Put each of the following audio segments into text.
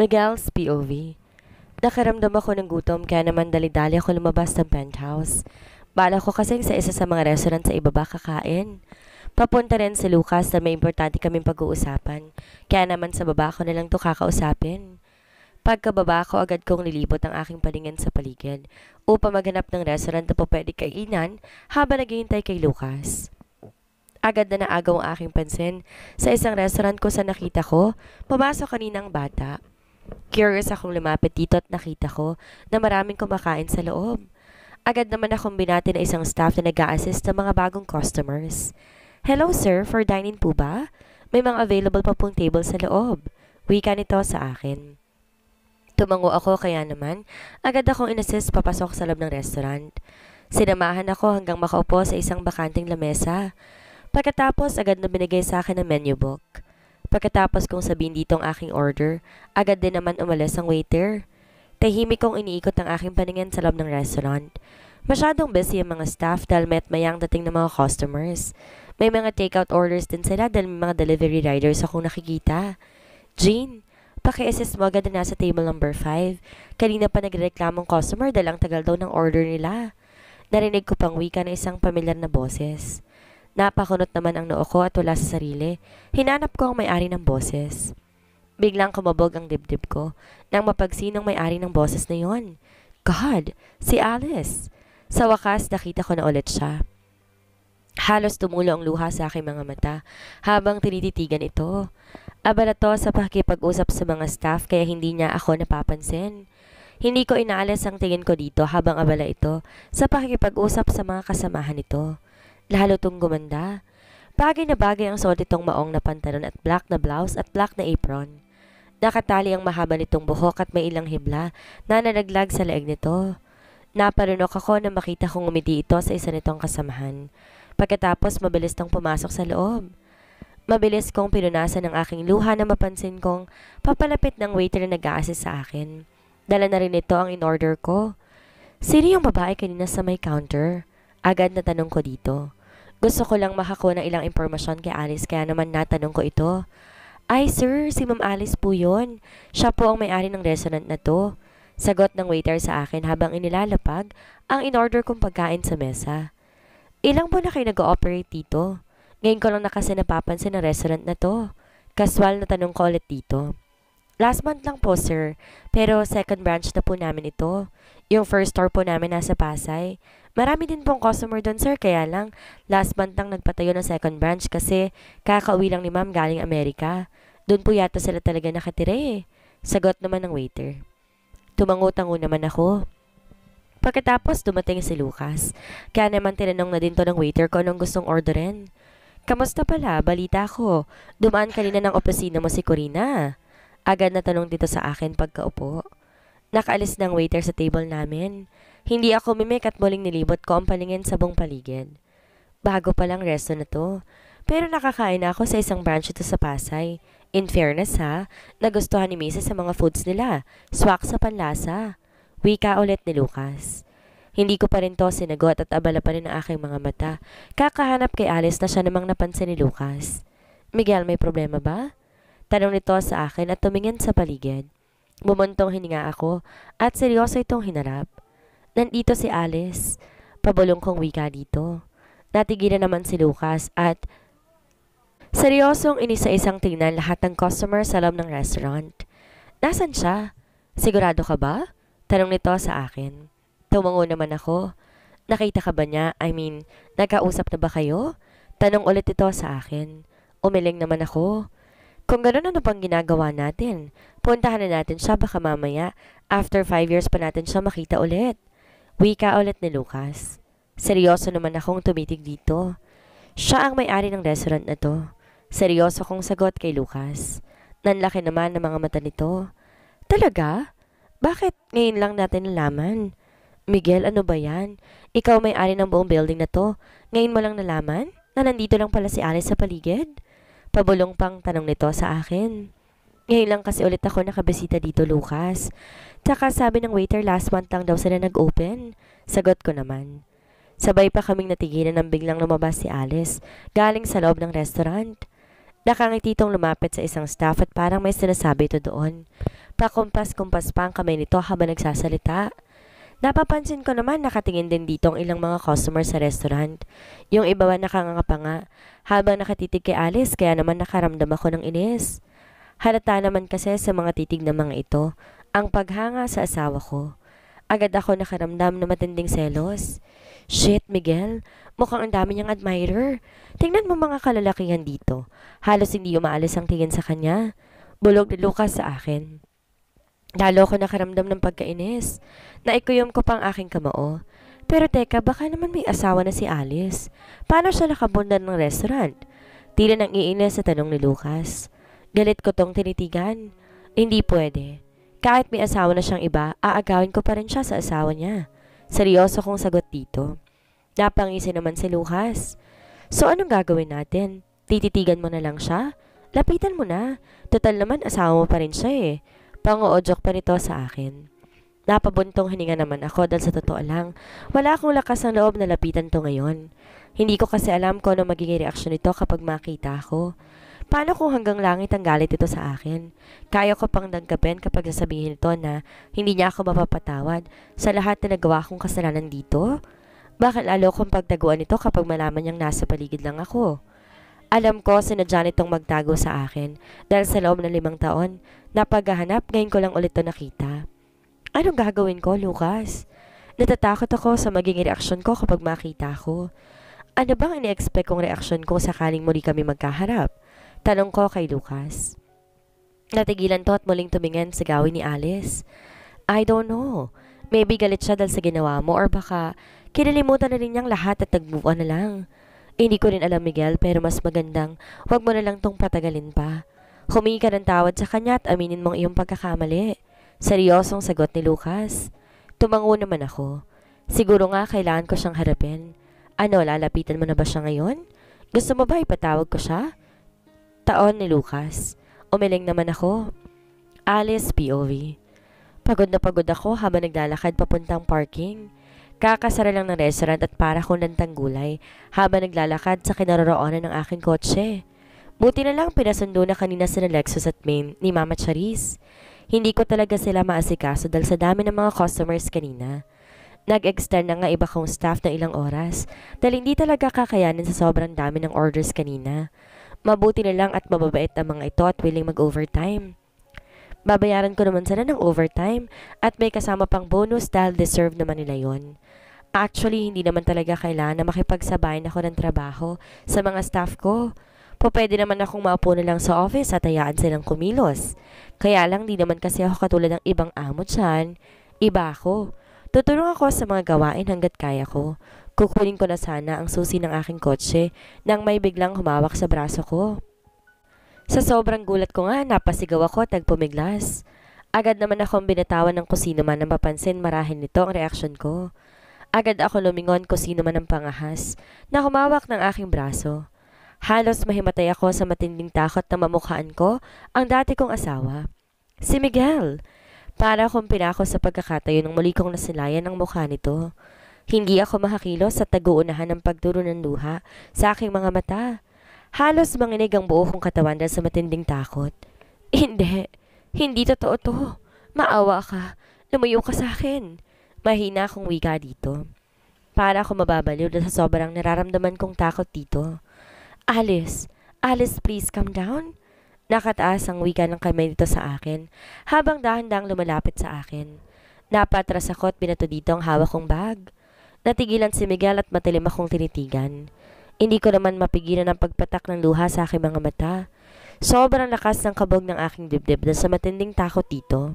Miguel's POV. Nakaramdam ako ng gutom kaya naman dali-dali ako lumabas ng penthouse. Bala ko kasing sa isa sa mga restaurant sa ibaba kakain. Papunta rin si Lucas na may importante kaming pag-uusapan. Kaya naman sa baba ko na lang to kakausapin. Pagkababa ko agad kong nilibot ang aking paningin sa paligid upang maghanap ng restaurant na po pwede kainan habang naghihintay kay Lucas. Agad na naagaw ang aking pansin sa isang restaurant ko sa nakita ko, pumasok kaninang bata. Curious akong lumapit dito at nakita ko na maraming kumakain sa loob. Agad naman akong binati na isang staff na nag-a-assist ng mga bagong customers. "Hello sir, for dine-in po ba? May mga available pa pong table sa loob." Wika nito sa akin. Tumango ako kaya naman, agad akong inassist papasok sa loob ng restaurant. Sinamahan ako hanggang makaupo sa isang bakanting lamesa. Pagkatapos agad na binigay sa akin ang menu book. Pagkatapos kong sabihin dito ang aking order, agad din naman umalis ang waiter. Tahimik kong iniikot ang aking paningin sa loob ng restaurant. Masyadong busy ang mga staff dahil met mayang dating ng mga customers. May mga takeout orders din sila dahil may mga delivery riders akong nakikita. "Jean, paki-assist mo agad na nasa table number 5. Kanina pa nagreklamong customer dahil ang tagal daw ng order nila." Narinig ko pang wika ng isang pamilyar na boses. Napakunot naman ang noo ko at wala sa sarili. Hinanap ko ang may-ari ng boses. Biglang kumabog ang dibdib ko nang mapagsinong may-ari ng boses na yon. God, si Alice. Sa wakas, nakita ko na ulit siya. Halos tumulo ang luha sa aking mga mata habang tinititigan ito. Abala to sa pakikipag-usap sa mga staff kaya hindi niya ako napapansin. Hindi ko inaalis ang tingin ko dito habang abala ito sa pakikipag-usap sa mga kasamahan nito. Lalo tong gumanda. Bagay na bagay ang suot itong maong na pantalon at black na blouse at black na apron. Nakatali ang mahaba nitong buhok at may ilang hibla na nalaglag sa leeg nito. Naparunok ako na makita kong umiti ito sa isa nitong kasamahan. Pagkatapos mabilis tong pumasok sa loob. Mabilis kong pinunasan ang aking luha na mapansin kong papalapit ng waiter na nag-a-assist sa akin. Dala na rin ito ang in-order ko. "Sino yung babae kanina sa may counter?" Agad na tanong ko dito. Gusto ko lang makakuha ng ilang impormasyon kay Alice kaya naman natanong ko ito. "Ay sir, si Ma'am Alice po yun. Siya po ang may-ari ng restaurant na to." Sagot ng waiter sa akin habang inilalapag ang in-order kong pagkain sa mesa. "Ilang buwan na kayo nag-ooperate dito? Ngayon ko lang na kasi napapansin ang restaurant na to." Kaswal na tanong ko ulit dito. "Last month lang po sir, pero second branch na po namin ito. Yung first store po namin nasa Pasay. Marami din pong customer doon sir kaya lang last month lang nagpatayo ng second branch kasi kakauwi lang ni ma'am galing Amerika. Doon po yata sila talaga nakatira eh." Sagot naman ng waiter. Tumango-tango naman ako. Pagkatapos dumating si Lucas. Kaya naman tinanong na din to ng waiter ko anong gustong orderin. "Kamusta pala? Balita ko. Dumaan kanina ng opisina mo si Corina." Agad na tanong dito sa akin pagkaupo. Nakaalis ng waiter sa table namin. Hindi ako mimik at muling nilibot ko ang paningin sa buong paligid. Bago pa lang resto na to. Pero nakakain na ako sa isang branch ito sa Pasay. In fairness ha, nagustuhan ni Mrs. sa mga foods nila. Swak sa panlasa. Wika ulit ni Lucas. Hindi ko pa rin to sinagot at abala pa rin ang aking mga mata. Kakahanap kay Alice na siya namang napansin ni Lucas. "Miguel, may problema ba?" Tanong nito sa akin at tumingin sa paligid. Bumuntong hininga ako at seryoso itong hinarap. "Nandito si Alice." Pabulong kong wika dito. Natigilan naman si Lucas at seryosong inisa-isang tingnan lahat ng customer sa loob ng restaurant. "Nasaan siya? Sigurado ka ba?" Tanong nito sa akin. Tumango naman ako. "Nakita ka ba niya? I mean, nagkausap na ba kayo?" Tanong ulit ito sa akin. Umiling naman ako. "Kung gano'n ano pang ginagawa natin? Puntahan na natin siya baka mamaya. After 5 years pa natin siya makita ulit." Wika ulit ni Lucas. Seryoso naman akong tumitig dito. Siya ang may-ari ng restaurant na to. Seryoso kong sagot kay Lucas. Nanlaki naman ng mga mata nito. "Talaga? Bakit ngayon lang natin nalaman?" "Miguel, ano ba yan? Ikaw may-ari ng buong building na to. Ngayon mo lang nalaman na nandito lang pala si Alice sa paligid?" Pabulong pang tanong nito sa akin. "Ngayon lang kasi ulit ako nakabisita dito, Lucas. Tsaka sabi ng waiter last month lang daw sila nag-open." Sagot ko naman. Sabay pa kaming natigilan nang biglang lumabas si Alice galing sa loob ng restaurant. Nakangiti itong lumapit sa isang staff at parang may sinasabi ito doon. Pakumpas-kumpas pa ang kamay nito habang nagsasalita. Napapansin ko naman nakatingin din dito ang ilang mga customer sa restaurant. Yung iba ba nakanganga nga habang nakatitig kay Alice kaya naman nakaramdam ako ng inis. Halata naman kasi sa mga titig ng mga ito ang paghanga sa asawa ko. Agad ako nakaramdam na matinding selos. Shit, Miguel. Mukhang ang dami niyang admirer. Tingnan mo mga kalalakihan dito. Halos hindi umaalis ang tingin sa kanya. Bulog ni Lucas sa akin. Lalo ako nakaramdam ng pagkainis. Naikuyom ko pang aking kamao. Pero teka, baka naman may asawa na si Alice. Paano siya nakabundan ng restaurant? Tila nang iinis sa tanong ni Lucas. Galit ko tong tinitigan. Hindi pwede. Kahit may asawa na siyang iba, aagawin ko pa rin siya sa asawa niya. Seryoso kong sagot dito. Napangisi naman si Lucas. So anong gagawin natin? Tititigan mo na lang siya? Lapitan mo na. Total naman asawa mo pa rin siya eh. Pang-oodyok pa nito sa akin. Napabuntong hininga naman ako dahil sa totoo lang, wala akong lakas ng loob na lapitan to ngayon. Hindi ko kasi alam kung ano magiging reaksyon nito kapag makita ako. Paano kung hanggang langit ang galit ito sa akin? Kaya ko pang dagkapin kapag sasabihin nito na hindi niya ako mapapatawad sa lahat na nagawa kong kasalanan dito? Bakit lalo kong pagtaguan ito kapag malaman niyang nasa paligid lang ako? Alam ko sinadya nitong magtago sa akin dahil sa loob ng 5 taon, napaghahanap ngayon ko lang ulit ito nakita. Anong gagawin ko, Lucas? Natatakot ako sa magiging reaksyon ko kapag makita ko. Ano bang ini-expect kong reaksyon ko sakaling muli kami magkaharap? Tanong ko kay Lucas. Natigilan to at muling tumingin sa gawin ni Alice. I don't know. Maybe galit siya dahil sa ginawa mo or baka kinalimutan na rin niyang lahat at nag-move on na lang. Hindi ko rin alam, Miguel, pero mas magandang wag mo na lang tong patagalin pa. Humingi ka ng tawad sa kanya at aminin mong iyong pagkakamali. Seryosong sagot ni Lucas. Tumango naman ako. Siguro nga kailangan ko siyang harapin. Ano, lalapitan mo na ba siya ngayon? Gusto mo ba ipatawag ko siya? Taon ni Lucas. Umiling naman ako. Alice POV. Pagod na pagod ako habang naglalakad papuntang parking. Kakasara lang ng restaurant at para kong lantang gulay habang naglalakad sa kinaroroonan ng aking kotse. Buti na lang pinasundo na kanina sila Lexus at Maine ni Mama Charis. Hindi ko talaga sila maasikaso dahil sa dami ng mga customers kanina. Nag-extend na nga iba kong staff na ilang oras dahil hindi talaga kakayanin sa sobrang dami ng orders kanina. Mabuti na lang at mababait ang mga ito at willing mag-overtime. Babayaran ko naman sila ng overtime at may kasama pang bonus dahil deserve naman nila yon. Actually, hindi naman talaga kailangan na makipagsabayan ako ng trabaho sa mga staff ko. Pwede naman akong maupo na lang sa office at hayaan silang kumilos. Kaya lang di naman kasi ako katulad ng ibang amo dyan. Iba ako. Tutulong ako sa mga gawain hanggat kaya ko. Kukunin ko na sana ang susi ng aking kotse nang may biglang humawak sa braso ko. Sa sobrang gulat ko nga, napasigaw ako at nagpumiglas. Agad naman akong binatawan ng kusino man ang mapansin marahil nito ang reaksyon ko. Agad ako lumingon kusino man ang pangahas na humawak ng aking braso. Halos mahimatay ako sa matinding takot na mamukhaan ko ang dati kong asawa. Si Miguel! Para akong pinako sa pagkakatayo ng muli kong nasilayan ng mukha nito. Hindi ako makakilos at taguunahan ng pagduro ng luha sa aking mga mata. Halos manginig ang buo kong katawan dahil sa matinding takot. Hindi totoo to. Maawa ka. Lumayo ka sa akin. Mahina akong wika dito. Para ako mababaliw dahil sa sobrang nararamdaman kong takot dito. Alice, please calm down. Nakataas ang wika ng kamay nito sa akin habang dahan-dahang lumalapit sa akin. Napatras ako at binato dito ang hawak kong bag. Natigilan si Miguel at matilim akong tinitigan. Hindi ko naman mapigilan ang pagpatak ng luha sa aking mga mata. Sobrang lakas ng kabog ng aking dibdib dahil sa matinding takot dito.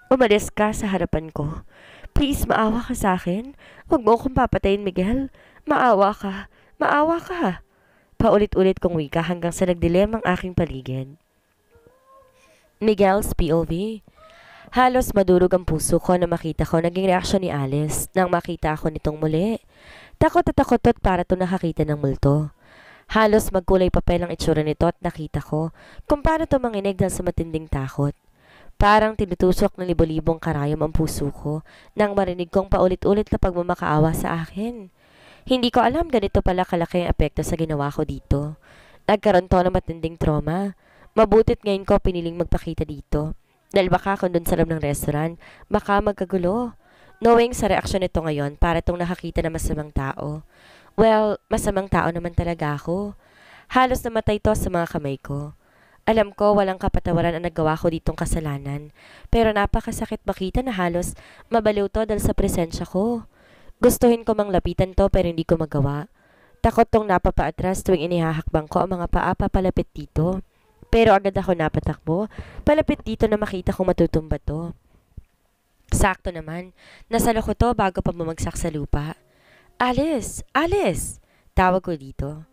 Umalis ka sa harapan ko. Please, maawa ka sa akin. Huwag mo akong papatayin, Miguel. Maawa ka. Maawa ka. Paulit-ulit kong wika hanggang sa nagdilim ang aking paligid. Miguel's POV. Halos madurog ang puso ko na makita ko naging reaksyon ni Alice nang makita ako nitong muli. Takot at para to nakakita ng multo. Halos magkulay papel ang itsura nito at nakita ko kung paano to manginig dahil sa matinding takot. Parang tinutusok ng libo-libong karayom ang puso ko nang marinig kong paulit-ulit na pagmamakaawa sa akin. Hindi ko alam ganito pala kalaki ang epekto sa ginawa ko dito. Nagkaroon to ng matinding trauma. Mabutit ngayon ko piniling magpakita dito. Dahil baka kung dun sa loob ng restaurant, baka magkagulo. Knowing sa reaksyon nito ngayon, para itong nakakita na masamang tao. Well, masamang tao naman talaga ako. Halos namatay to sa mga kamay ko. Alam ko walang kapatawaran ang nagawa ko ditong kasalanan, pero napakasakit makita na halos mabaliw to dahil sa presensya ko. Gustuhin ko mang lapitan to pero hindi ko magawa. Takot tong napapaatras tuwing inihahakbang ko ang mga paa papalapit dito. Pero agad ako napatakbo, palapit dito na makita kong matutumba to. Sakto naman, nasalo ko to bago pa bumagsak sa lupa. Alice! Alice! Tawag ko dito.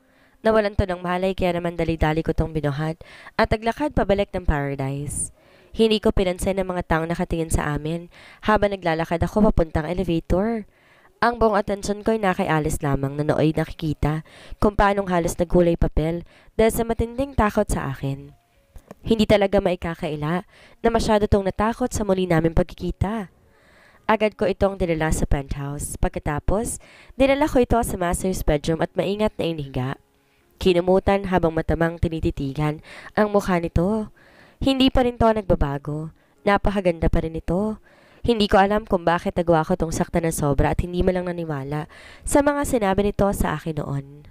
Nawalan to ng malay kaya naman dali-dali ko tong binuhat at naglakad pabalik ng paradise. Hindi ko pinansin ng mga taong nakatingin sa amin habang naglalakad ako papuntang elevator. Ang buong atensyon ko ay na kay Alice lamang na nooy nakikita kung paanong halos nagkulay papel dahil sa matinding takot sa akin. Hindi talaga maikakaila na masyado tong natakot sa muli naming pagkikita. Agad ko itong dinala sa penthouse. Pagkatapos, dinala ko ito sa master's bedroom at maingat na inihiga. Kinumutan habang matamang tinititigan ang mukha nito. Hindi pa rin to nagbabago. Napakaganda pa rin ito. Hindi ko alam kung bakit nagawa ko tong sakta ng sobra at hindi malang naniwala sa mga sinabi nito sa akin noon.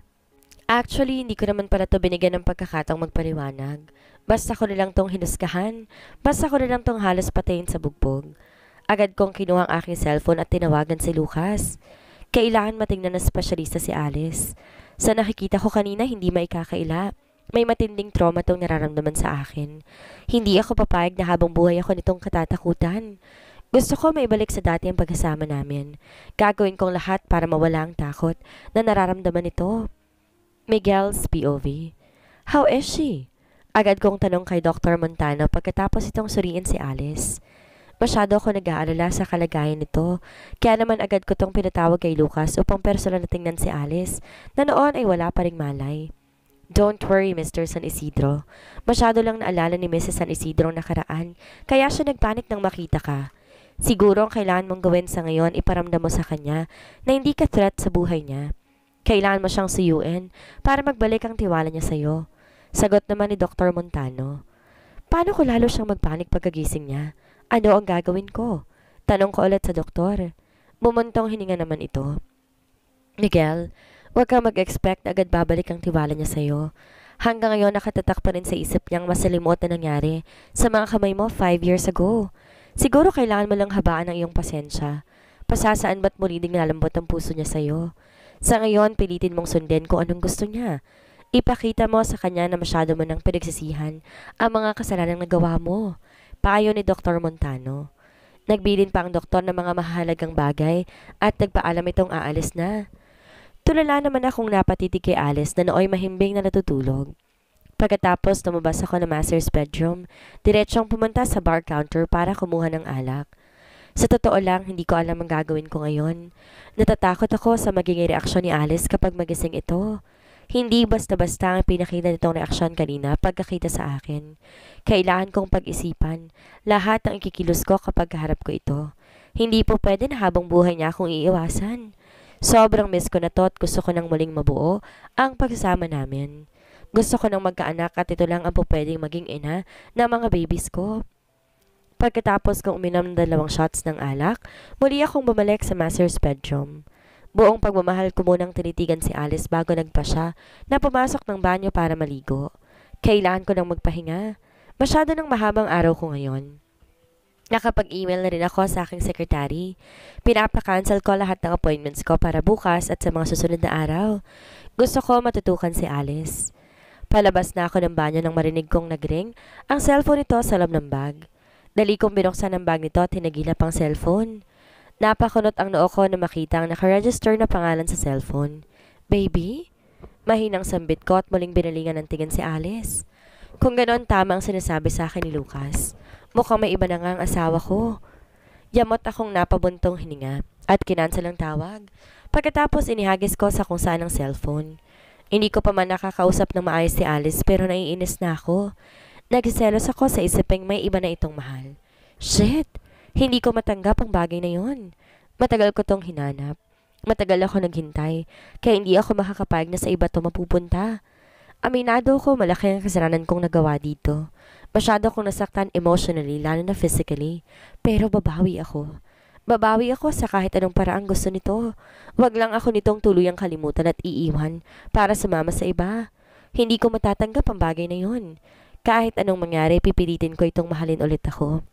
Actually, hindi ko naman pala to binigyan ng pagkakataong magpaliwanag. Basta ko nilang tong hinusgahan. Basta ko nilang tong halos patayin sa bugbog. Agad kong kinuha ang aking cellphone at tinawagan si Lucas. Kailangan matingnan ng espesyalista si Alice. Sa nakikita ko kanina, hindi maikakaila. May matinding trauma tong nararamdaman sa akin. Hindi ako papayag na habang buhay ako nitong katatakutan. Gusto ko maibalik sa dati ang pagkasama namin. Gagawin kong lahat para mawala ang takot na nararamdaman nito. Miguel's POV. How is she? Agad kong tanong kay Dr. Montano pagkatapos itong suriin si Alice. Masyado ako nag-aalala sa kalagayan nito, kaya naman agad ko tong pinatawag kay Lucas upang personal na tingnan si Alice na noon ay wala pa ring malay. Don't worry, Mr. San Isidro. Masyado lang naalala ni Mrs. San Isidro ang nakaraan, kaya siya nagpanik nang makita ka. Siguro ang kailangan mong gawin sa ngayon iparamdam mo sa kanya na hindi ka threat sa buhay niya. Kailangan mo siyang suyuin para magbalik ang tiwala niya sa'yo. Sagot naman ni Dr. Montano. Paano ko lalo siyang magpanik pagkagising niya? Ano ang gagawin ko? Tanong ko ulit sa doktor. Bumuntong hininga naman ito. Miguel, huwag kang mag-expect na agad babalik ang tiwala niya sa'yo. Hanggang ngayon nakatatak pa rin sa isip niyang masalimuot na nangyari sa mga kamay mo 5 years ago. Siguro kailangan mo lang habaan ang iyong pasensya. Pasasaan ba't muli ding lalambot ang puso niya sa'yo? Sa ngayon, pilitin mong sundin kung anong gusto niya. Ipakita mo sa kanya na masyado mo nang pinagsisihan ang mga kasalanang nagawa mo. Payo ni Dr. Montano. Nagbilin pa ang doktor ng mga mahalagang bagay at nagpaalam itong aalis na. Tulala naman akong napatitig kay Alice na nooy mahimbing na natutulog. Pagkatapos lumabas ako ng master's bedroom, diretsong pumunta sa bar counter para kumuha ng alak. Sa totoo lang, hindi ko alam ang gagawin ko ngayon. Natatakot ako sa magiging reaksyon ni Alice kapag magising ito. Hindi basta-basta ang pinakita nitong reaksyon kanina pagkakita sa akin. Kailangan kong pag-isipan lahat ng ikikilos ko kapag harap ko ito. Hindi po pwede na habang buhay niya akong iiwasan. Sobrang miss ko na to at gusto ko nang muling mabuo ang pagsasama namin. Gusto ko nang magkaanak at ito lang ang po pwedeng maging ina ng mga babies ko. Pagkatapos kong uminom ng 2 shots ng alak, muli akong bumalik sa master's bedroom. Buong pagmamahal ko munang tinitigan si Alice bago nagpa siya na pumasok ng banyo para maligo. Kailangan ko nang magpahinga. Masyado nang mahabang araw ko ngayon. Nakapag-email na rin ako sa aking secretary. Pinapa-cancel ko lahat ng appointments ko para bukas at sa mga susunod na araw. Gusto ko matutukan si Alice. Palabas na ako ng banyo nang marinig kong nagring ang cellphone nito sa loob ng bag. Dali kong binuksan ang bag nito at tinagilap ang cellphone. Napakunot ang noo ko na makita ang nakaregister na pangalan sa cellphone. Baby? Mahinang sambit ko at muling binalingan ng tingin si Alice. Kung ganon tama ang sinasabi sa akin ni Lucas. Mukhang may iba na nga ang asawa ko. Yamot akong napabuntong hininga at kinansel ang tawag. Pagkatapos inihagis ko sa kung saan ang cellphone. Hindi ko pa man nakakausap ng maayos si Alice pero naiinis na ako. Nagselos ako sa isiping may iba na itong mahal. Shit! Hindi ko matanggap ang bagay na yon. Matagal ko tong hinanap. Matagal ako naghintay, kaya hindi ako makakapayag na sa iba to mapupunta. Aminado ko malaki ang kasalanan kong nagawa dito. Masyado akong nasaktan emotionally, lalo na physically. Pero babawi ako. Babawi ako sa kahit anong paraang gusto nito. Wag lang ako nitong tuluyang kalimutan at iiwan para sumama sa iba. Hindi ko matatanggap ang bagay na yun. Kahit anong mangyari, pipilitin ko itong mahalin ulit ako.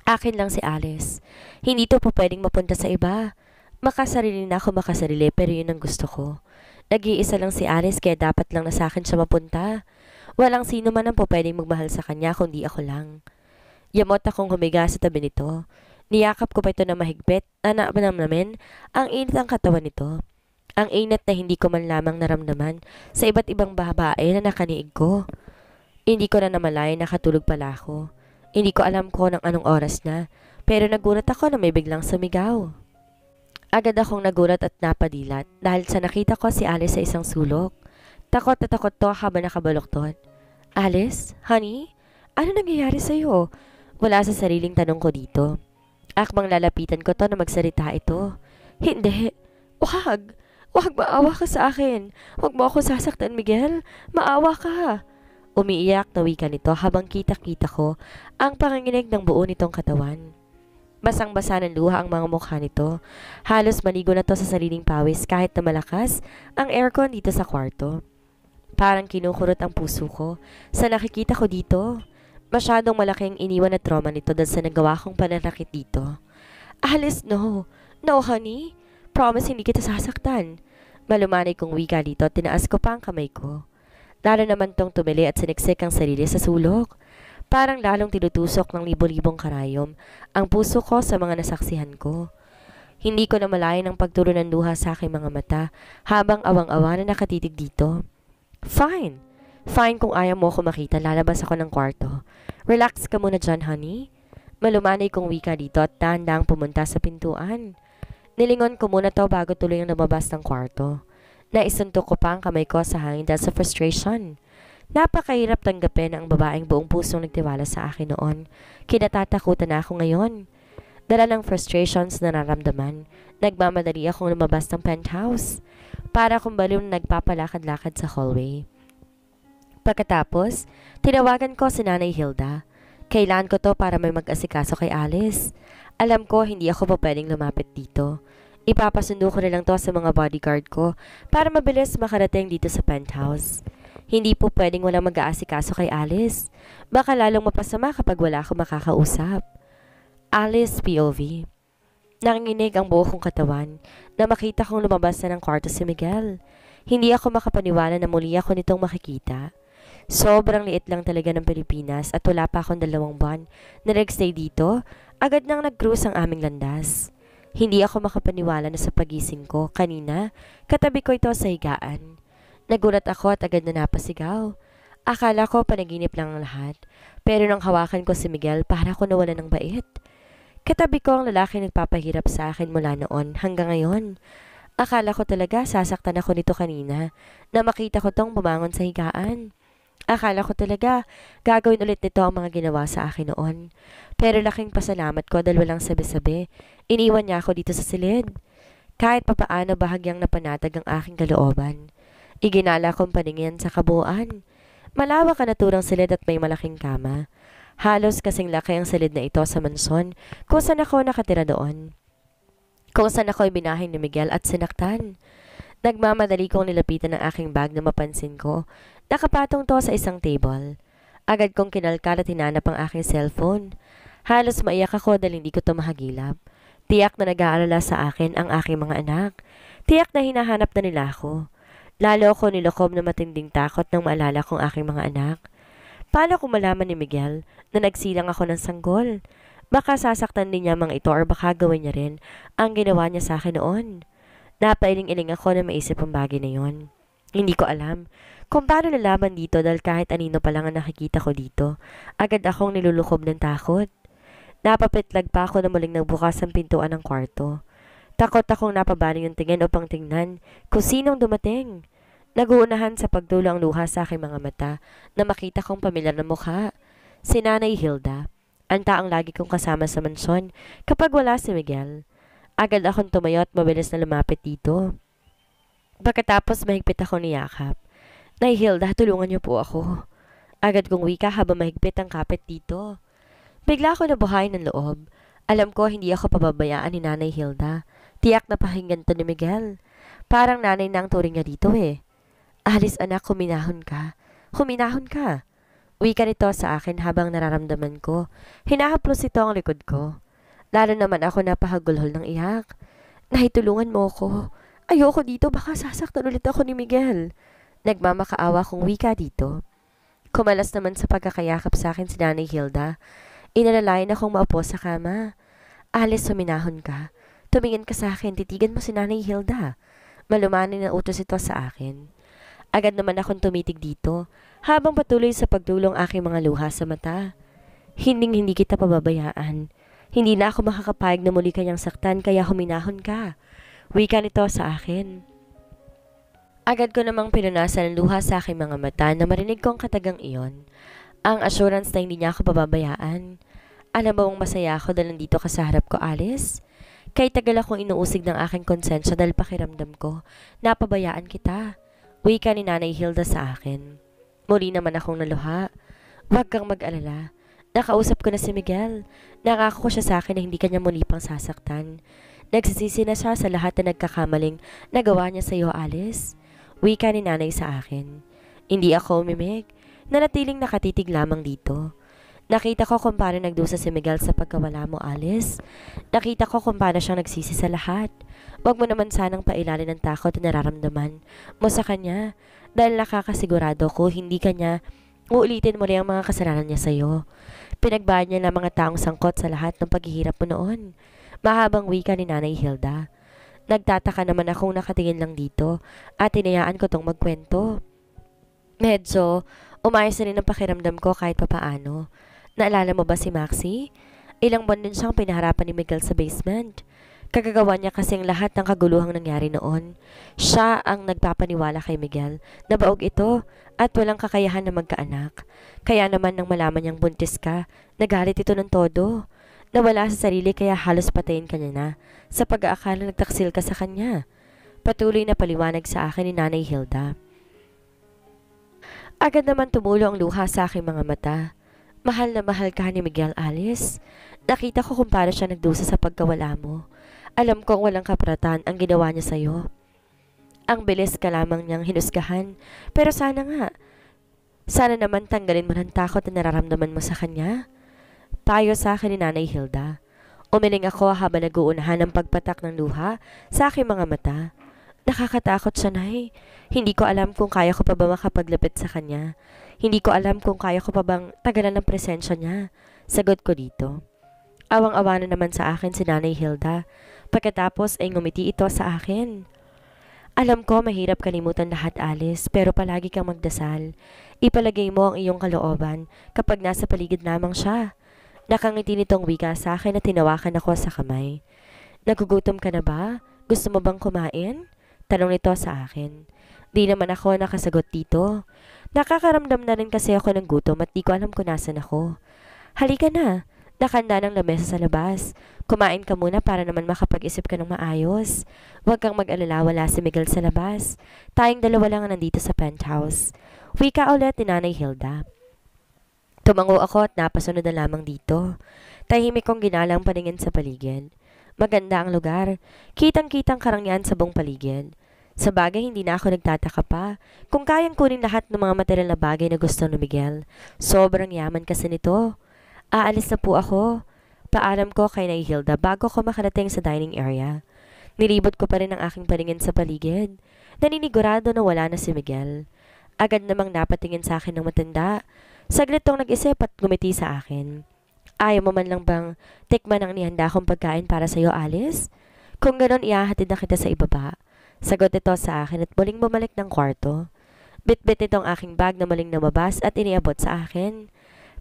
Akin lang si Alice. Hindi to po pwedeng mapunta sa iba. Makasarili na ako makasarili pero yun ang gusto ko. Nag-iisa lang si Alice kaya dapat lang na sa akin siya mapunta. Walang sino man ang po pwedeng magmahal sa kanya kundi ako lang. Yamot akong humiga sa tabi nito. Niyakap ko pa ito na mahigpit. Anak ba namin? Ang init ang katawan nito. Ang init na hindi ko man lamang naramdaman sa iba't ibang babae na nakaniig ko. Hindi ko na namalayan nakatulog pala ako. Hindi ko alam ko ng anong oras na, pero nagulat ako na may biglang sumigaw. Agad akong nagulat at napadilat dahil sa nakita ko si Alice sa isang sulok. Takot na takot to habang nakabaluktot. Alice? Honey? Ano nangyayari sa'yo? Wala sa sariling tanong ko dito. Akmang lalapitan ko to na magsalita ito. Hindi. Wag. Wag, maawa ka sa akin. Wag mo ako sasaktan, Miguel. Maawa ka. Umiiyak na wika nito habang kita-kita ko ang panginginig ng buo nitong katawan. Basang-basa ng luha ang mga mukha nito. Halos maligo na to sa sariling pawis kahit na malakas ang aircon dito sa kwarto. Parang kinukurot ang puso ko sa nakikita ko dito. Masyadong malaking iniwan na trauma nito dahil sa nagawa kong pananakit dito. Alice, no. No, honey. Promise hindi kita sasaktan. Malumanay kong wika dito at tinaas ko pa ang kamay ko. Lalo naman tong tumili at siniksik ang sarili sa sulok. Parang lalong tinutusok ng libo-libong karayom ang puso ko sa mga nasaksihan ko. Hindi ko na malayan ang pagturo ng luha sa aking mga mata habang awang-awa na nakatitig dito. Fine. Fine kung ayaw mo ako makita, lalabas ako ng kwarto. Relax ka muna dyan, honey. Malumanay kong wika dito at dahan-dahang pumunta sa pintuan. Nilingon ko muna to bago tuloy ang lumabas ng kwarto. Naisuntok ko pa ang kamay ko sa hangin dahil sa frustration. Napakahirap tanggapin ang babaeng buong pusong nagtiwala sa akin noon. Kinatatakutan na ako ngayon. Dala ng frustrations na nararamdaman, nagmamadali akong lumabas ng penthouse. Para akong baliw na nagpapalakad-lakad sa hallway. Pagkatapos, tinawagan ko si Nanay Hilda. Kailan ko to para may mag-asikaso kay Alice. Alam ko hindi ako pa pwedeng lumapit dito. Ipapasundo ko na lang to sa mga bodyguard ko para mabilis makarating dito sa penthouse. Hindi po pwedeng walang mag-aasikaso kay Alice. Baka lalong mapasama kapag wala akong makakausap. Alice POV. Nanginginig ang buo kong katawan na makita kong lumabas na ng kwarto si Miguel. Hindi ako makapaniwala na muli ako nitong makikita. Sobrang liit lang talaga ng Pilipinas at wala pa akong 2 buwan na nag-stay dito, agad nang nag-cruise ang aming landas. Hindi ako makapaniwala na sa pagising ko kanina, katabi ko ito sa higaan. Nagulat ako at agad na napasigaw. Akala ko panaginip lang ang lahat, pero nang hawakan ko si Miguel para ako nawala ng bait. Katabi ko ang lalaki nagpapahirap sa akin mula noon hanggang ngayon. Akala ko talaga sasaktan ako nito kanina na makita ko tong bumangon sa higaan. Akala ko talaga gagawin ulit nito ang mga ginawa sa akin noon. Pero laking pasalamat ko dahil walang sabi-sabi. Iniwan niya ako dito sa silid. Kahit papaano bahagyang napanatag ang aking kalooban. Iginala kong paningin sa kabuuan. Malawak ang naturang silid at may malaking kama. Halos kasing laki ang silid na ito sa mansyon kung saan ako nakatira doon. Kung saan ako ibinahay ni Miguel at sinaktan. Nagmamadali kong nilapitan ang aking bag na mapansin ko. Nakapatong to sa isang table. Agad kong kinalkal at hinanap ang aking cellphone. Halos maiyak ako dahil hindi ko to mahagilap. Tiyak na nag-aalala sa akin ang aking mga anak. Tiyak na hinahanap na nila ako. Lalo ako nilokob na matinding takot nang maalala kong aking mga anak. Paano kung malaman ni Miguel na nagsilang ako ng sanggol? Baka sasaktan din niya mga ito or baka gawin niya rin ang ginawa niya sa akin noon. Napailing-iling ako na maisip ang bagay na yon. Hindi ko alam kung paano nalaman dito dahil kahit anino pa lang ang nakikita ko dito, agad akong nilulukob ng takot. Napapitlag pa ako na muling nagbukas ang pintuan ng kwarto. Takot akong napabaling yung tingin upang tingnan kung sinong dumating. Naguunahan sa pagdulo ang luha sa aking mga mata na makita kong pamilyar na mukha. Si Nanay Hilda. Ang taang lagi kong kasama sa mansyon kapag wala si Miguel. Agad akong tumayo at mabilis na lumapit dito. Pagkatapos mahigpit ako niyakap. Nay Hilda, tulungan niyo po ako. Agad kong wika habang mahigpit ang kapit dito. Bigla ako nabuhay ng loob. Alam ko hindi ako pababayaan ni Nanay Hilda. Tiyak na pakinggan to ni Miguel. Parang nanay na ang turing niya dito eh. Alice anak, huminahon ka. Huminahon ka. Wika nito sa akin habang nararamdaman ko. Hinahaplos ito ang likod ko. Lalo naman ako napahagulhol ng iyak. Nahitulungan mo ko. Ayoko dito, baka sasaktan ulit ako ni Miguel. Nagmamakaawa kong wika dito. Kumalas naman sa pagkakayakap sa akin si Nanay Hilda. Inalalayan akong maupo sa kama. Alice, huminahon ka. Tumingin ka sa akin, titigan mo si Nanay Hilda. Malumanin na utos ito sa akin. Agad naman akong tumitig dito, habang patuloy sa pagdulong aking mga luha sa mata. Hindi kita pababayaan. Hindi na ako makakapayag na muli kanyang saktan kaya huminahon ka. Wika nito sa akin. Agad ko namang pinunasan ang luha sa aking mga mata na marinig kong katagang iyon. Ang assurance na hindi niya ako pababayaan. Alam mo bang masaya ako dahil nandito ka sa harap ko, Alice? Kay tagal akong inuusig ng aking konsensya dahil pakiramdam ko, napabayaan kita. Wika ni Nanay Hilda sa akin. Muli naman akong naluha. Huwag kang mag-alala. Nakausap ko na si Miguel. Nangako ko siya sa akin na hindi kanya muli pang sasaktan. Nagsisisi na siya sa lahat na nagkakamaling nagawa niya sa iyo, Alice. Wika ni Nanay sa akin. Hindi ako umimik. Nanatiling nakatitig lamang dito. Nakita ko kung paano nagdusa si Miguel sa pagkawala mo, Alice. Nakita ko kung paano siyang nagsisi sa lahat. Huwag mo naman sanang pailali ng takot na nararamdaman mo sa kanya. Dahil nakakasigurado ko hindi kanya uulitin mo rin ang mga kasalanan niya sa'yo. Pinagbayad niya ng mga taong sangkot sa lahat ng paghihirap mo noon. Mahabang wika ni Nanay Hilda. Nagtataka naman akong nakatingin lang dito at tinayaan ko tong magkwento. Medyo umayos na rin ang pakiramdam ko kahit papaano. Naalala mo ba si Maxie? Ilang buwan din siyang pinaharapan ni Miguel sa basement. Kagagawa niya kasing lahat ng kaguluhang nangyari noon. Siya ang nagpapaniwala kay Miguel na baog ito at walang kakayahan na magkaanak. Kaya naman nang malaman niyang buntis ka, nagalit ito ng todo. Nawala sa sarili kaya halos patayin ka niya na sa pag-aakala nagtaksil ka sa kanya. Patuloy na paliwanag sa akin ni Nanay Hilda. Agad naman tumulo ang luha sa aking mga mata. Mahal na mahal ka ni Miguel, Alice. Nakita ko kung paano siya nagdusa sa pagkawala mo. Alam kong walang kaparatan ang ginawa niya sa'yo. Ang bilis ka lamang niyang hinusgahan. Pero sana nga, sana naman tanggalin mo ng takot na nararamdaman mo sa kanya. Payo sa akin ni Nanay Hilda. Umiling ako habang nag-uunahan ng pagpatak ng luha sa aking mga mata. Nakakatakot siya, Nay. Hindi ko alam kung kaya ko pa ba makapaglapit sa kanya. Hindi ko alam kung kaya ko pa bang tagalan ng presensya niya. Sagot ko dito. Awang-awa na naman sa akin si Nanay Hilda. Pagkatapos ay ngumiti ito sa akin. Alam ko mahirap kalimutan lahat, Alice, pero palagi kang magdasal. Ipalagay mo ang iyong kalooban kapag nasa paligid lamang siya. Nakangiti nitong wika sa akin at tinawakan ako sa kamay. Nagugutom ka na ba? Gusto mo bang kumain? Tanong nito sa akin. Di naman ako nakasagot dito. Nakakaramdam na rin kasi ako ng gutom at di ko alam kung nasan ako. Halika na. Nakanda ng lamesa sa labas. Kumain ka muna para naman makapag-isip ka ng maayos. Huwag kang mag-alala, wala si Miguel sa labas. Tayong dalawa lang nandito sa penthouse. Wika ulit ni Nanay Hilda. Tumango ako at napasunod na lamang dito. Tahimik kong ginalang paningin sa paligid. Maganda ang lugar. Kitang-kitang karangyaan sa buong paligid. Sa bagay, hindi na ako nagtataka pa kung kayang kunin lahat ng mga material na bagay na gusto ni Miguel. Sobrang yaman kasi nito. Aalis na po ako. Paalam ko kay Nay Hilda bago ko makarating sa dining area. Nilibot ko pa rin ang aking paningin sa paligid. Naninigurado na wala na si Miguel. Agad namang napatingin sa akin ng matanda. Saglit tong nag-isip at gumiti sa akin. Ayaw mo man lang bang tikman ang nihanda kong pagkain para sa iyo, Alice? Kung ganon, ihahatid na kita sa ibaba. Sagot ito sa akin at muling bumalik ng kwarto. Bit-bit itong aking bag na muling namabas at iniabot sa akin.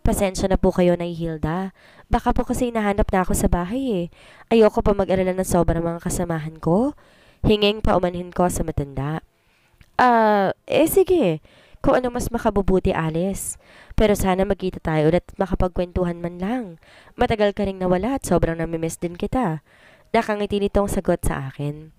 Pasensya na po kayo, Nay Hilda. Baka po kasi nahanap na ako sa bahay eh. Ayoko pa mag-alala ng sobrang mga kasamahan ko. Hinging paumanhin ko sa matanda. Sige. Kung ano mas makabubuti, Alice. Pero sana magkita tayo ulit at makapagkwentuhan man lang. Matagal ka ring nawala at sobrang namimiss din kita. Nakangiti nitong sagot sa akin.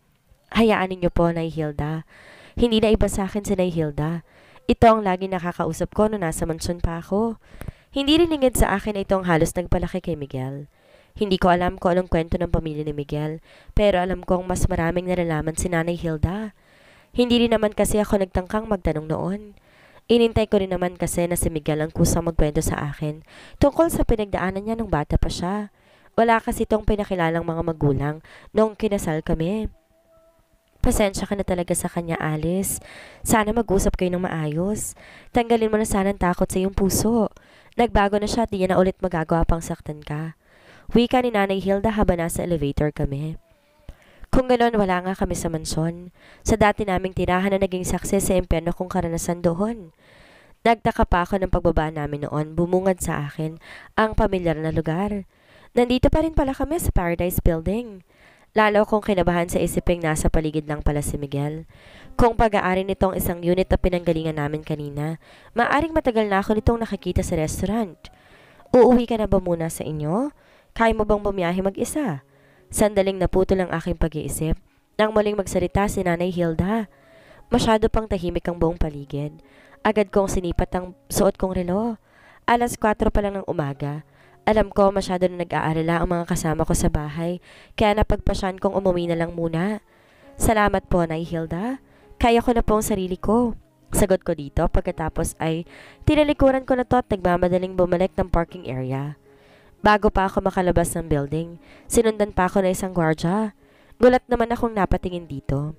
Hayaan ninyo po, Nay Hilda. Hindi na iba sa akin si Nay Hilda. Ito ang lagi nakakausap ko nung nasa mansyon pa ako. Hindi rin lingid sa akin na itong halos nagpalaki kay Miguel. Hindi ko alam kung anong kwento ng pamilya ni Miguel, pero alam kong mas maraming nalalaman si Nanay Hilda. Hindi rin naman kasi ako nagtangkang magtanong noon. Inintay ko rin naman kasi na si Miguel ang kusang magkwento sa akin tungkol sa pinagdaanan niya nung bata pa siya. Wala kasi itong pinakilalang mga magulang noong kinasal kami. Pasensya ka na talaga sa kanya, Alice. Sana mag-usap kayo ng maayos. Tanggalin mo na sana ang takot sa iyong puso. Nagbago na siya at di niya na ulit magagawa pang saktan ka. Wika ni Nanay Hilda habang nasa elevator kami. Kung ganon, wala nga kami sa mansyon. Sa dati naming tirahan na naging success sa impyerno kong karanasan doon. Nagtaka pa ako ng pagbaba namin noon, bumungad sa akin ang pamilyar na lugar. Nandito pa rin pala kami sa Paradise Building. Lalo kong kinabahan sa isiping nasa paligid lang pala si Miguel. Kung pag-aari nitong isang unit na pinanggalingan namin kanina, maaring matagal na ako nitong nakikita sa restaurant. Uuwi ka na ba muna sa inyo? Kaya mo bang bumiyahe mag-isa? Sandaling naputol ang aking pag-iisip nang muling magsalita si Nanay Hilda. Masyado pang tahimik ang buong paligid. Agad kong sinipat ang suot kong relo. 4:00 pa lang ng umaga. Alam ko masyado na nag-aalala ang mga kasama ko sa bahay, kaya napagpasyan kong umuwi na lang muna. Salamat po, Nay Hilda. Kaya ko na po ang sarili ko. Sagot ko dito pagkatapos ay tinalikuran ko na to at nagmamadaling bumalik ng parking area. Bago pa ako makalabas ng building, sinundan pa ako na isang gwardya. Gulat naman akong napatingin dito.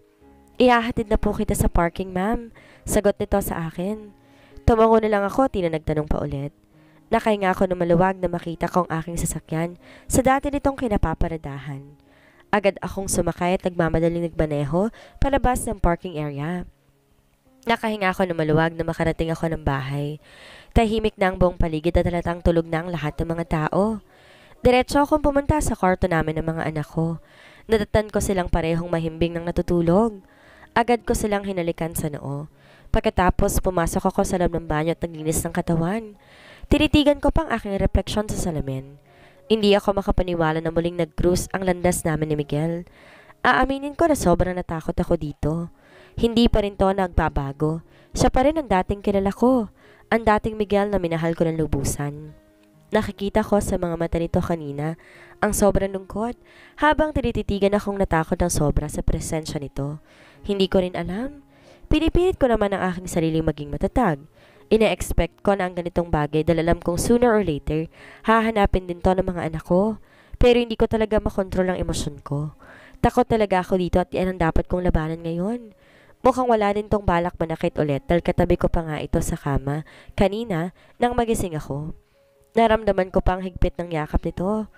Ihahatid na po kita sa parking, ma'am. Sagot nito sa akin. Tumango na lang ako, nagtanong pa ulit. Nakahinga ako na maluwag na makita ko ang aking sasakyan sa dati nitong kinapaparadahan. Agad akong sumakay at nagmamadaling nagmaneho palabas ng parking area. Nakahinga ako na maluwag na makarating ako ng bahay. Tahimik na ang buong paligid at halatang tulog na ang lahat ng mga tao. Diretso akong pumunta sa kwarto namin ng mga anak ko. Natatan ko silang parehong mahimbing ng natutulog. Agad ko silang hinalikan sa noo. Pagkatapos pumasok ako sa loob ng banyo at naglinis ng katawan. Tinitigan ko pang aking refleksyon sa salamin. Hindi ako makapaniwala na muling nag-cruise ang landas namin ni Miguel. Aaminin ko na sobrang natakot ako dito. Hindi pa rin to nagbabago. Siya pa rin ang dating kilala ko. Ang dating Miguel na minahal ko ng lubusan. Nakikita ko sa mga mata nito kanina ang sobrang lungkot habang tinititigan akong natakot ng sobra sa presensya nito. Hindi ko rin alam. Pinipilit ko naman ang aking sariling maging matatag. Ina-expect ko na ang ganitong bagay dahil alam kong sooner or later hahanapin din to ng mga anak ko. Pero hindi ko talaga makontrol ang emosyon ko. Takot talaga ako dito at yan ang dapat kong labanan ngayon. Mukhang wala din tong balak manakit ulit dahil katabi ko pa nga ito sa kama kanina nang magising ako. Naramdaman ko pang higpit ng yakap nito.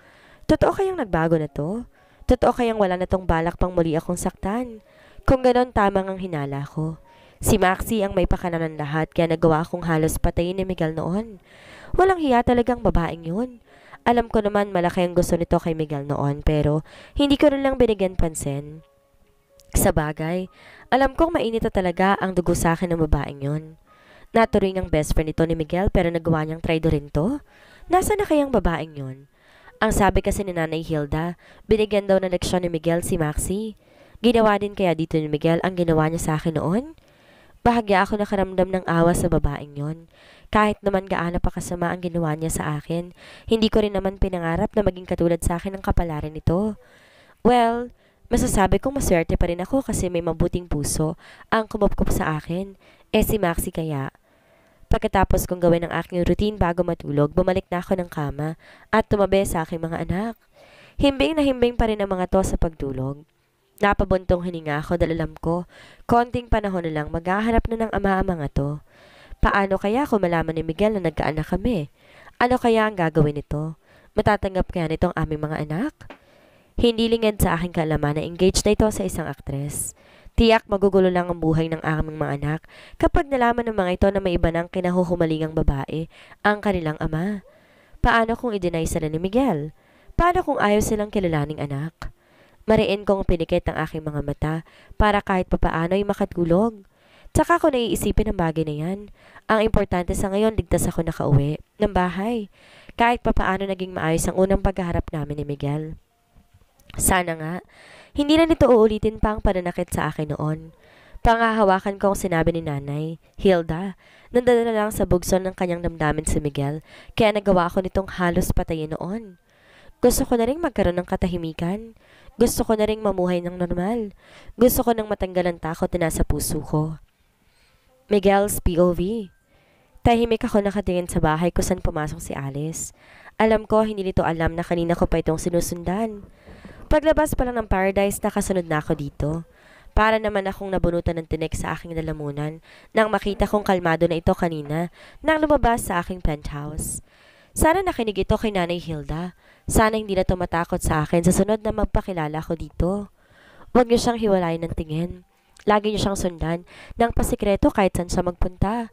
Totoo kayang nagbago na to? Totoo kayang wala na tong balak pang muli akong saktan? Kung ganon, tamang ang hinala ko. Si Maxie ang may pakana ng lahat kaya nagawa akong halos patayin ni Miguel noon. Walang hiya talagang babaeng yun. Alam ko naman malaki ang gusto nito kay Miguel noon pero hindi ko rin lang binigyan pansin. Sa bagay, alam kong mainit na talaga ang dugo sa akin ng babaeng yun. Naturing ang best friend nito ni Miguel pero nagawa niyang traidorin to. Nasaan na kayang babaeng yun? Ang sabi kasi ni Nanay Hilda, binigyan daw ng leksyon ni Miguel si Maxie. Ginawa din kaya dito ni Miguel ang ginawa niya sa akin noon? Bahagya ako nakaramdam ng awa sa babaeng yon. Kahit naman gaano pa kasama ang ginawa niya sa akin, hindi ko rin naman pinangarap na maging katulad sa akin ng kapalaran nito. Well, masasabi kong maswerte pa rin ako kasi may mabuting puso ang kumupkup sa akin. Si Maxie kaya. Pagkatapos kong gawin ang aking routine bago matulog, bumalik na ako ng kama at tumabi sa aking mga anak. Himbing na himbing pa rin ang mga to sa pagtulog. Napabuntong hininga ako dahil alam ko, konting panahon na lang maghahanap na ng ama ang mga to. Paano kaya kung malaman ni Miguel na nagkaanak kami? Ano kaya ang gagawin nito? Matatanggap kaya nitong aming mga anak? Hindi lingid sa aking kaalaman na engaged na ito sa isang aktres. Tiyak magugulo lang ang buhay ng aming mga anak kapag nalaman ng mga ito na may iba ng kinahuhumalingang babae ang kanilang ama. Paano kung i-deny sila ni Miguel? Paano kung ayaw silang kilalaning anak? Mariin kong pinikit ang aking mga mata para kahit papaano ay makatulog. Tsaka ko naiisipin ang bagay na yan. Ang importante sa ngayon, ligtas ako nakauwi ng bahay. Kahit papaano naging maayos ang unang paghaharap namin ni Miguel. Sana nga, hindi na nito uulitin pa ang pananakit sa akin noon. Pangahawakan ko ang sinabi ni nanay, Hilda, nandala na lang sa bugson ng kanyang damdamin si Miguel, kaya nagawa ako nitong halos patayin noon. Gusto ko na rin magkaroon ng katahimikan. Gusto ko na rin mamuhay ng normal. Gusto ko nang matanggal ang takot na nasa puso ko. Miguel's POV. Tahimik ako nakatingin sa bahay kung saan pumasok si Alice. Alam ko, hindi nito alam na kanina ko pa itong sinusundan. Paglabas pa lang ng paradise, nakasunod na ako dito. Para naman akong nabunutan ng tinik sa aking lalamunan nang makita kong kalmado na ito kanina nang lumabas sa aking penthouse. Sana nakinig ito kay Nanay Hilda. Sana hindi na tumatakot sa akin sa sunod na magpakilala ko dito. Huwag niyo siyang hiwalayin ng tingin. Lagi niyo siyang sundan ng pasikreto kahit saan siya magpunta.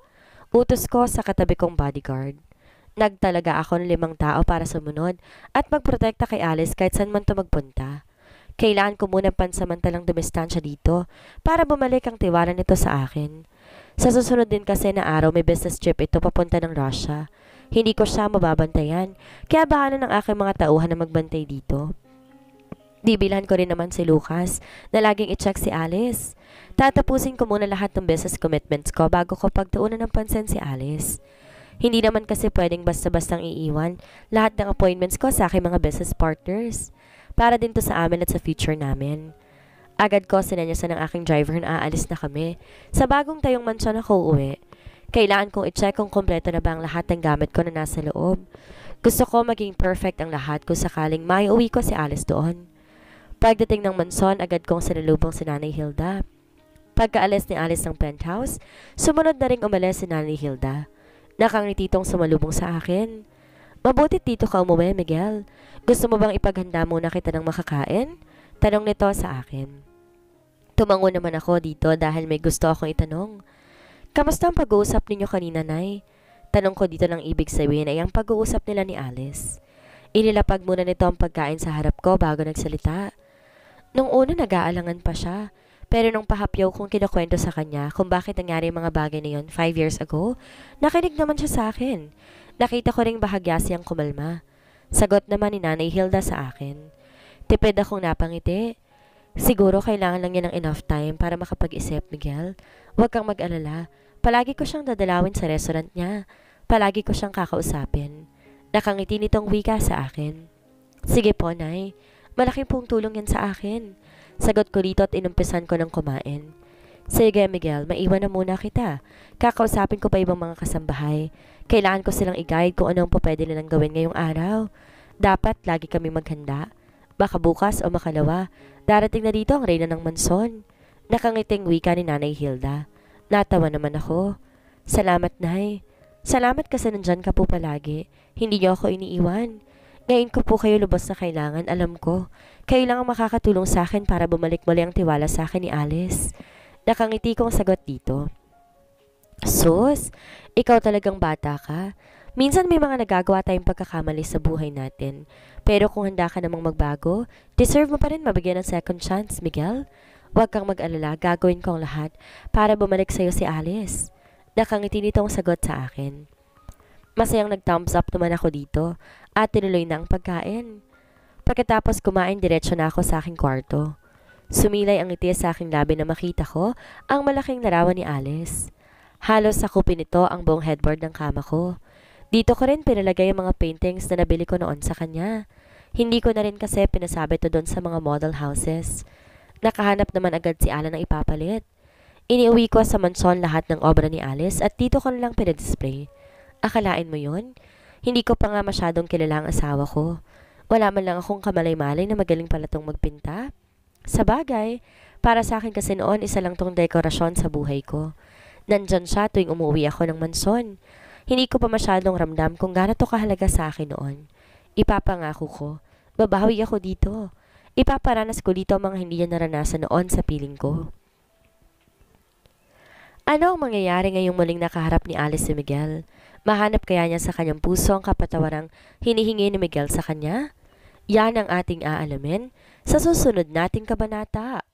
Utos ko sa katabi kong bodyguard. Nagtalaga ako ng 5 tao para sumunod at magprotekta kay Alice kahit saan man ito magpunta. Kailangan ko muna pansamantalang dumistansya dito para bumalik ang tiwala nito sa akin. Sa susunod din kasi na araw may business trip ito papunta ng Russia. Hindi ko siya mababantayan, kaya bahala ng aking mga tauhan na magbantay dito. Bibilhan ko rin naman si Lucas na laging i-check si Alice. Tatapusin ko muna lahat ng business commitments ko bago ko pagtuunan ng pansin si Alice. Hindi naman kasi pwedeng basta-bastang iiwan lahat ng appointments ko sa aking mga business partners. Para din to sa amin at sa future namin. Agad ko sinanyasan ng aking driver na aalis na kami. Sa bagong tayong mansyon ako uuwi. Kailangan kong i-check kung kompleto na ba ang lahat ng gamit ko na nasa loob. Gusto ko maging perfect ang lahat kung sakaling may uwi ko si Alice doon. Pagdating ng mansyon, agad kong sinalubong si Nanay Hilda. Pagkaalis ni Alice ng penthouse, sumunod na ring umalis si Nanay Hilda. Nakangiti tong sumalubong sa akin. Mabuti dito ka umuwi, Miguel. Gusto mo bang ipaghanda muna kita ng makakain? Tanong nito sa akin. Tumango naman ako dito dahil may gusto akong itanong. Kamusta ang pag-uusap ninyo kanina, Nay? Tanong ko dito ng ibig sabihin ay ang pag-uusap nila ni Alice. Inilapag muna nito ang pagkain sa harap ko bago nagsalita. Nung una nag-aalangan pa siya, pero nung pahapyaw kong kinukwento sa kanya kung bakit nangyari ang mga bagay na yun 5 years ago, nakinig naman siya sa akin. Nakita ko ring bahagya siyang kumalma. Sagot naman ni Nanay Hilda sa akin. Tipid akong napangiti. Siguro kailangan lang niya ng enough time para makapag-isip, Miguel. Huwag kang mag-alala. Palagi ko siyang dadalawin sa restaurant niya. Palagi ko siyang kakausapin. Nakangiti nitong wika sa akin. Sige po, Nay. Malaking pong tulong yan sa akin. Sagot ko dito at inumpisan ko ng kumain. Sige, Miguel, maiwan na muna kita. Kakausapin ko pa ibang mga kasambahay. Kailangan ko silang i-guide kung anong po pwede nilang gawin ngayong araw. Dapat lagi kami maghanda. Baka bukas o makalawa, darating na dito ang reyna ng mansyon. Nakangiting wika ni Nanay Hilda. Natawa naman ako. Salamat, Nay. Salamat kasi nandyan ka po palagi. Hindi niyo ako iniiwan. Ngayon ko po kayo lubos na kailangan, alam ko. Kayo lang ang makakatulong sa akin para bumalik muli ang tiwala sa akin ni Alice. Nakangiti kong sagot dito. Sus, ikaw talagang bata ka. Minsan may mga nagagawa tayong pagkakamali sa buhay natin. Pero kung handa ka namang magbago, deserve mo pa rin mabigyan ng second chance, Miguel. Huwag kang mag-alala, gagawin ko ang lahat para bumalik sa'yo si Alice. Nakangiti nitong sagot sa akin. Masayang nag-thumbs up naman ako dito at tinuloy na ang pagkain. Pagkatapos kumain, diretso na ako sa aking kwarto. Sumilay ang ngiti sa aking labi na makita ko ang malaking larawan ni Alice. Halos sakupin nito ang buong headboard ng kama ko. Dito ko rin pinalagay ang mga paintings na nabili ko noon sa kanya. Hindi ko na rin kasi pinasabi to doon sa mga model houses. Nakahanap naman agad si Alan ng ipapalit. Iniuwi ko sa mansyon lahat ng obra ni Alice at dito ko na lang pinadisplay. Akalain mo yun? Hindi ko pa nga masyadong kilala ang asawa ko. Wala man lang akong kamalay-malay na magaling pala tong magpinta. Sa bagay, para sa akin kasi noon isa lang tong dekorasyon sa buhay ko. Nandyan siya tuwing umuwi ako ng mansyon. Hindi ko pa masyadong ramdam kung gaano to kahalaga sa akin noon. Ipapangako ko, babawi ako dito. Ipaparanas ko dito ang mga hindi niya naranasan noon sa piling ko. Ano ang mangyayari ngayong muling nakaharap ni Alice si Miguel? Mahanap kaya niya sa kanyang puso ang kapatawarang hinihingi ni Miguel sa kanya? Yan ang ating aalamin sa susunod nating kabanata.